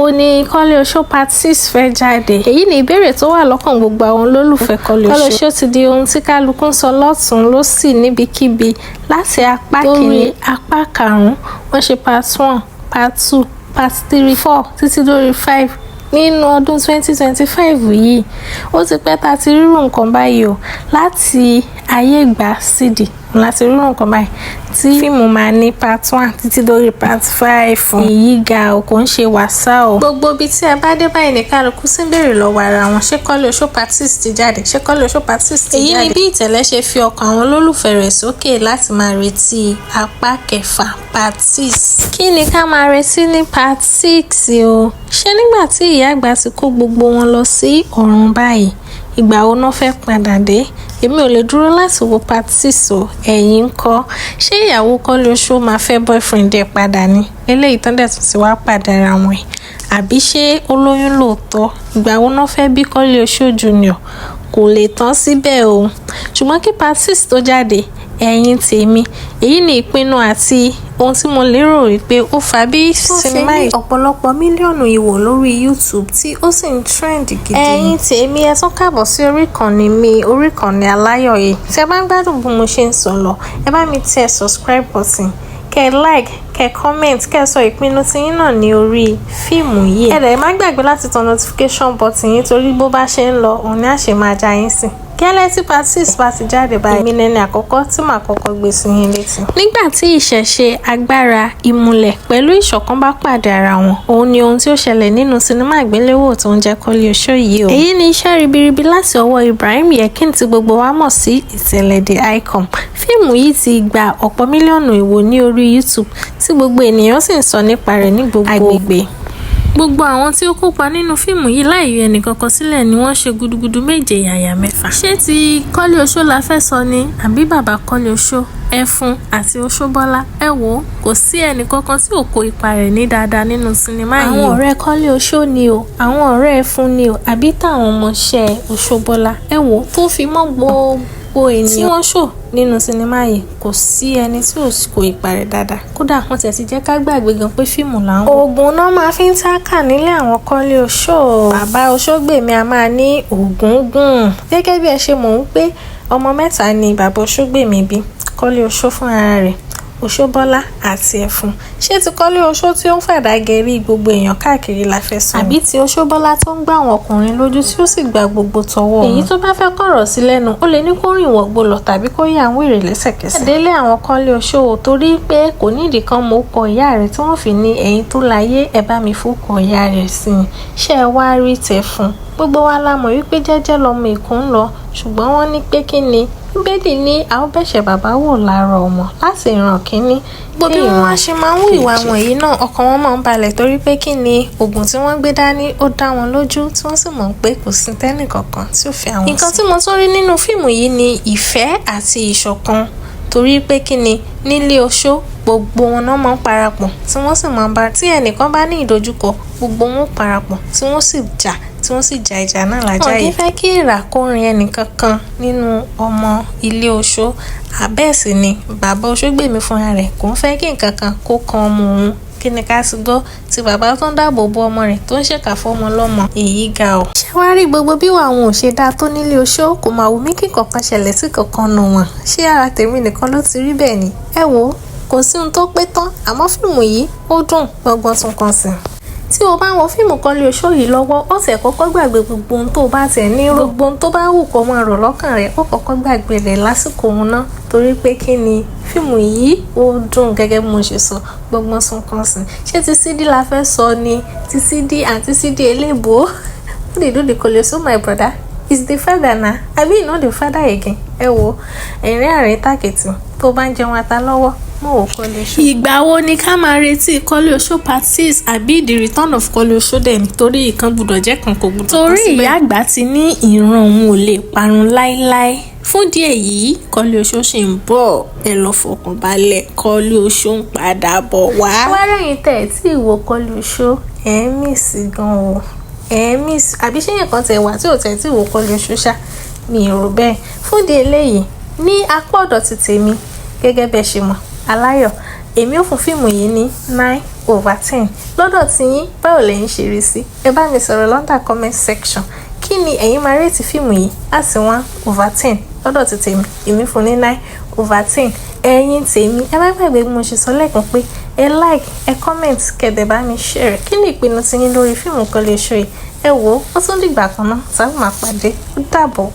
wo ni Koleosho part 6 fẹ́ jáde? Èyí ni ìbéèrè tó wà lọ́kàn gbogbo àwọn olólùfẹ́ Koleosho. Koleosho ti di ohun tí kálukú ń sọ lọ́tún lósì níbikíbi láti apá kìíní apá karùn-ún. Wọ́n ṣe part 1, part 2, part 3, 4 títí dórí 5 nínú ọdún 2025 yìí. Ó ti pẹ́ tá ti rírun nǹkan báyìí o, láti ayé ìgbà CD láti rírun nǹkan báyìí tí fíìmù máa ní part 1 títí dórí part 5. Èyí ga ò kò ń ṣe wàsá o. Gbogbo ibi tí ẹ bá dé báyìí ní kálukú sí ń béèrè lọ́wọ́ ara wọn, ṣé Koleosho part 6 ti jáde? Ṣé Koleosho part 6 ti jáde? Èyí ni bí Ìtẹ̀lẹ̀ ṣe fi ọkàn àwọn olólùfẹ́ rẹ̀ sókè láti máa retí apá kẹfà part 6. Kí ni ká máa retí ní part 6 o? Ṣé nígbà tí ìyá àgbà ti kó gbogbo wọn lọ sí ọ̀run báyìí, ìgbà wo náà fẹ́ padà dé? Èmi ò lè dúró láti wo part 6 o. Ẹ̀yin ńkọ́? Ṣé ìyàwó Koleosho máa fẹ́ boyfriend ẹ̀ padà ni? Eléyìí tán dẹ̀ tún ti wá padà ra wọn ẹ̀. Àbí ṣé ó lóyún lóòótọ́? Ìgbà wo náà fẹ́ bí Koleosho Junior? Kò lè tán síbẹ̀ o. Ṣùgbọ́n kí part 6 tó jáde, ẹ̀yin tèmi, èyí ni ìpinnu àti ohun tí mo lérò wípé ó fà bí sinimá yìí ọ̀pọ̀lọpọ̀ mílíọ̀nù ìwò lórí YouTube tí ó sì ń trend gidi. Ẹ̀yin tèmi, ẹ tún káàbọ̀ sí orí ìkànnì mi, orí ìkànnì aláyọ̀ yìí. Tí ẹ bá ń gbádùn bí mo ṣe ń sọ lọ, ẹ bá mi tẹ subscribe button, kẹ́ like, kẹ́ comment, kẹ́ sọ ìpinnu tiyín náà ní orí fíìmù yìí. Ẹ dẹ̀ má gbàgbé láti tan notification button yín torí bó bá ṣe ń lọ, òun ni a ṣe máa já yín sí. Gẹ́lẹ́ tí part 6 bá ti jáde báyìí, èmi lẹni àkọ́kọ́ tí màá kọ́kọ́ gbé sí yín létí. Nígbà tí ìṣẹ̀ṣe, agbára, ìmùlẹ̀ pẹ̀lú ìṣọ̀kan bá pàdé ara wọn, òun ni ohun tí ó ṣẹlẹ̀ nínú sinimá àgbéléwò tó ń jẹ́ Koleosho yìí o. Èyí ni iṣẹ́ ribiribi láti ọwọ́ Ibrahim Yekin tí gbogbo wa mọ̀ sí Iteledicon. Fíìmù yìí ti gba ọ̀pọ̀ mílíọ̀nù ìwò ní orí YouTube tí gbogbo ènìyàn sì ń sọ nípa rẹ̀ ní gbogbo agbègbè. Gbogbo àwọn tí ó kópa nínú fíìmù yìí láì yọ ẹnìkankan sílẹ̀ ni wọ́n ṣe gudugudu méje yàyà mẹ́fà. Ṣé ti Koleosho la fẹ́ sọ ni àbí bàbá Koleosho, Ẹfun àti Oṣóbọ́lá? Ẹ wò, kò sí ẹnìkankan tí ò kó ipa rẹ̀ ní dáadáa nínú sinimá yìí. Àwọn ọ̀rẹ́ Koleosho ni o, àwọn ọ̀rẹ́ Ẹfun ni o, àbí táwọn ọmọọṣẹ́ Oṣóbọ́lá. Ẹ wò, tó fi mọ́ gbogbo ènìyàn tí wọ́n ṣò nínú sinimá yìí, kò sí ẹni tí ò kó ipa rẹ̀ dáadáa. Kódà wọ́n ti jẹ́ ká gbàgbé gan pé fíìmù làwọn. Oògùn náà máa fi ń tákà nílé àwọn Koleosho. Bàbá Oṣógbèmí a máa ní oògùn gùn. Gẹ́gẹ́ bí ẹ ṣe mọ̀ ń pé ọmọ mẹ́ta ni bàbá Oṣógbèmí bí, Koleosho fún ara rẹ̀, Oṣóbọ́lá àti Ẹfun. Ṣé ti Koleosho tí ó ń fàdá gẹ̀rí gbogbo èèyàn káàkiri la fẹ́ sọ? Àbí ti Oṣóbọ́lá tó ń gbá àwọn ọkùnrin lójú tí ó sì gba gbogbo tọwọ́? Èyí tó bá fẹ́ kọ̀rọ̀ sí lẹ́nu, ó lè ní kó rìn wọ̀gbọ̀ lọ tàbí kó yà ń wèrè lẹ́sẹ̀kẹsẹ̀. Délé àwọn Koleosho torí pé kò ní ìdí kan mọ́ kọ ìyá rẹ̀ tí wọ́n fi ní ẹ̀yin tó láyé ẹ bá mi fọ́kọ ìyá rẹ̀ sí i. Ṣé ẹ wá rí tẹ̀fun? Gbogbo wa la mọ̀ wípé jẹ́jẹ́ lọmọ Èkó ń lọ, ṣùgbọ́n wọ́n ní pé kí ni Bíbélì ní a ó bẹ̀ṣẹ̀ bàbá wò lára ọmọ láti ìran kínní. Gbogbo bí wọ́n ṣe máa ń hù ìwà wọ̀nyí náà, ọkàn wọn máa ń balẹ̀ torí pé kí ni oògùn tí wọ́n gbé dání ó dá wọn lójú tí wọ́n sì mọ̀ pé kò sí tẹ́nì kankan tí ó fi àwọn sí. Nǹkan tí mo tún rí nínú fíìmù yìí ni ìfẹ́ àti ìṣọ̀kan torí pé kí ni nílé Oṣó gbogbo wọn náà máa ń parapọ̀ tí wọ́n sì máa ń bá tí ẹnìkan bá ní ìdojúkọ gbogbo wọn parapọ̀ tí wọ́n sì jà tí wọ́n sì ja ìjà náà lájà yìí. Wọ́n kì í fẹ́ kí ìrà kó rin ẹnìkankan nínú ọmọ ilé Oṣó. Àbẹ́ẹ̀ sì ni bàbá Oṣógbèmí fúnra rẹ̀ kò ń fẹ́ kí nǹkan kan kó kan ọmọ òun. Kí ni ká sì gbọ́ tí bàbá tó ń dáàbò bo ọmọ rẹ̀ tó ń ṣèkà fọ́mọ lọ́mọ? Èyí ga o. Ṣé wàá rí gbogbo bí àwọn ò ṣe dáa tó nílé Oṣó? Kò máa wù mí kí kankan ṣẹlẹ̀ sí kankan nù wọn. Ṣé ara tèmi nìkan ló ti rí bẹ́ẹ̀ ni? Ẹ wò, kò sí ohun tó pé tán, àmọ́ fíìmù yìí ó dùn gbọ́ngbọ́n tún kan sí. Tí o bá ń wo fíìmù Koleosho yìí lọ́wọ́, ó tẹ̀ kọ́kọ́ gbàgbé gbogbo ohun tó bá tẹ̀ ní gbogbo ohun tó bá wù kó máa rò lọ́kàn rẹ̀, ó kọ́kọ́ gbàgbé rẹ̀ lásìkò òun náà torí pé kí ni fíìmù yìí ó dùn gẹ́gẹ́ bí mo ṣe sọ gbọ́ngbọ́n tún kan sí. Ṣé ti CD la fẹ́ sọ ni? Ti CD àti CD eléèbó? What did you do the Koleosho, my brother? Is the father na? Àbí you know the father again? Ẹ wo, ẹ̀rín àrín tàkìtì tó bá ń jẹun ata lọ́wọ́. Ìgbà wo ni ká máa retí Koleosho part 6 àbí the return of Koleosho dẹ̀? Torí ìkan gbọ́dọ̀ jẹ́ kan kò gbọ́dọ̀ tán síbẹ̀. Torí ìyá àgbà ti ní ìran òun ò lè parun láíláí. Fún díẹ̀ yìí Koleosho ṣì ń bọ̀, ẹ lọ fọkàn balẹ̀, Koleosho ń padà bọ̀ wá. Wá rẹ̀yìn tẹ̀ tí ìwò Koleosho ẹ̀ ń miss gan o, ẹ̀ ń miss àbí ṣé yẹn kan tẹ̀ wá tí ò tẹ̀ tí ìwò Koleosho ṣá? Mi ò rò bẹ́ẹ̀. Fún díẹ̀ eléyìí ní apá ọ̀dọ̀ ti tèmi gẹ́gẹ́ bẹ́ẹ̀ ṣe mọ̀ aláyọ̀, èmi ò fún fíìmù yìí ní 9 1/10 lọ́dọ̀ tí yín báwo lẹ̀yin ṣe rí sí ẹ bá mi sọ̀rọ̀ lọ́ndà comment section kí ni ẹ̀yin máa rate fíìmù yìí láti 1/10 lọ́dọ̀ ti tèmi èmi fún ní 9/10 ẹ̀yin tèmi ẹ má gbàgbé bí mo ṣe sọ lẹ́ẹ̀kan pé ẹ like ẹ comment kẹ̀dẹ̀ bá mi share kí ni ìpinnu ti yín lórí fíìmù Koleosho yìí ẹ wò ó tún dìgbà kan náà tá a máa pàdé ó dàbọ̀.